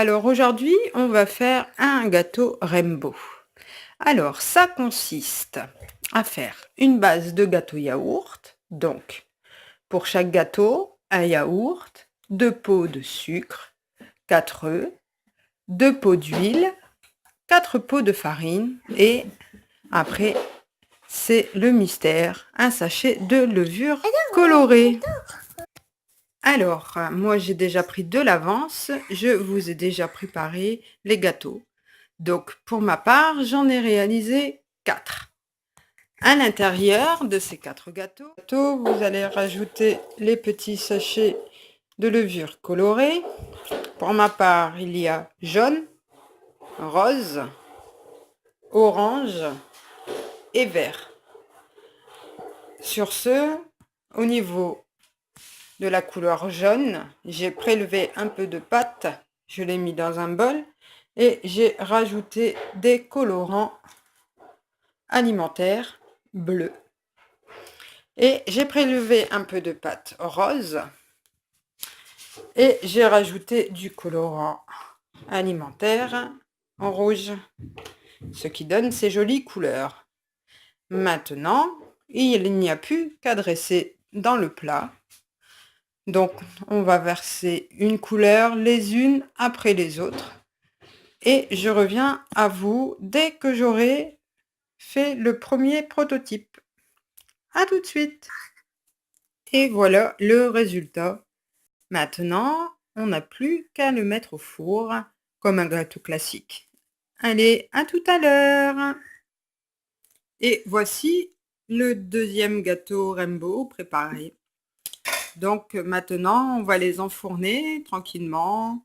Alors aujourd'hui, on va faire un gâteau Rainbow. Alors ça consiste à faire une base de gâteau yaourt. Donc pour chaque gâteau, un yaourt, 2 pots de sucre, 4 œufs, 2 pots d'huile, 4 pots de farine et après c'est le mystère, un sachet de levure colorée. Alors, moi j'ai déjà pris de l'avance, je vous ai déjà préparé les gâteaux. Donc, pour ma part, j'en ai réalisé 4. À l'intérieur de ces 4 gâteaux, vous allez rajouter les petits sachets de levure colorée. Pour ma part, il y a jaune, rose, orange et vert. Sur ce, au niveau de la couleur jaune, j'ai prélevé un peu de pâte, je l'ai mis dans un bol et j'ai rajouté des colorants alimentaire bleu et j'ai prélevé un peu de pâte rose et j'ai rajouté du colorant alimentaire en rouge, ce qui donne ces jolies couleurs. Maintenant, il n'y a plus qu'à dresser dans le plat. Donc on va verser une couleur les unes après les autres et je reviens à vous dès que j'aurai fait le premier prototype. À tout de suite. Et voilà le résultat. Maintenant, on n'a plus qu'à le mettre au four comme un gâteau classique. Allez, à tout à l'heure. Et voici le deuxième gâteau Rainbow préparé. Donc maintenant, on va les enfourner tranquillement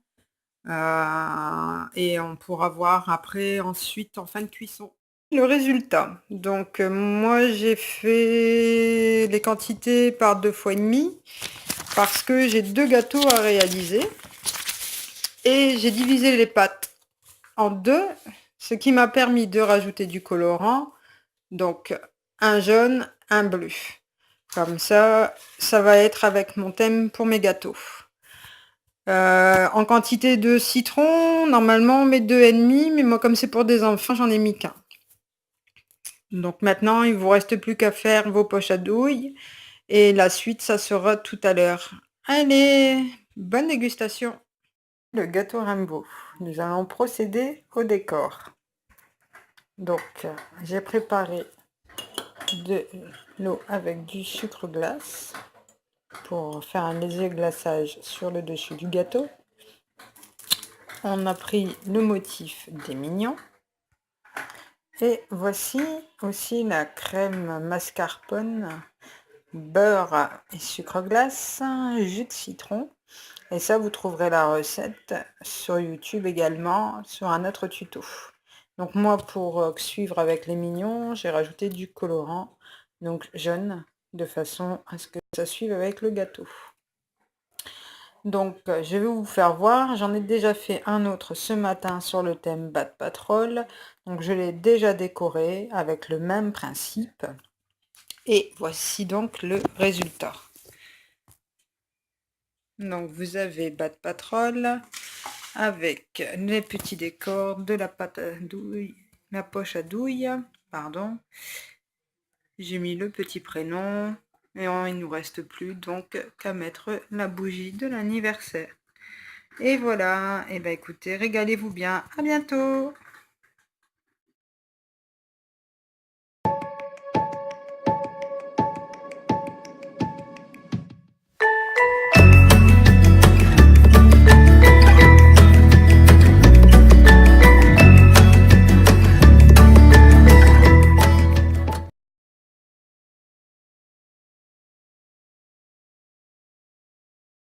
et on pourra voir après ensuite en fin de cuisson. Le résultat. Donc moi j'ai fait les quantités par 2 fois et demi parce que j'ai 2 gâteaux à réaliser et j'ai divisé les pâtes en 2, ce qui m'a permis de rajouter du colorant, donc un jaune, un bleu. Comme ça va être avec mon thème pour mes gâteaux. En quantité de citron, normalement on met 2,5, mais moi comme c'est pour des enfants, j'en ai mis qu'un. Donc maintenant, il vous reste plus qu'à faire vos poches à douille et la suite, ça sera tout à l'heure. Allez, bonne dégustation. Le gâteau Rainbow. Nous allons procéder au décor. Donc, j'ai préparé de l'eau avec du sucre glace pour faire un léger glaçage sur le dessus du gâteau. On a pris le motif des mignons. Et voici aussi la crème mascarpone, beurre et sucre glace, jus de citron. Et ça, vous trouverez la recette sur YouTube également, sur un autre tuto. Donc moi, pour suivre avec les mignons, j'ai rajouté du colorant, donc jaune, de façon à ce que ça suive avec le gâteau. Donc je vais vous faire voir, j'en ai déjà fait un autre ce matin sur le thème Bat Patrol. Donc je l'ai déjà décoré avec le même principe. Et voici donc le résultat. Donc vous avez Bat Patrol avec les petits décors de la pâte à douille, la poche à douille, pardon. J'ai mis le petit prénom et il nous reste plus donc qu'à mettre la bougie de l'anniversaire. Et voilà, et ben écoutez, régalez-vous bien, à bientôt.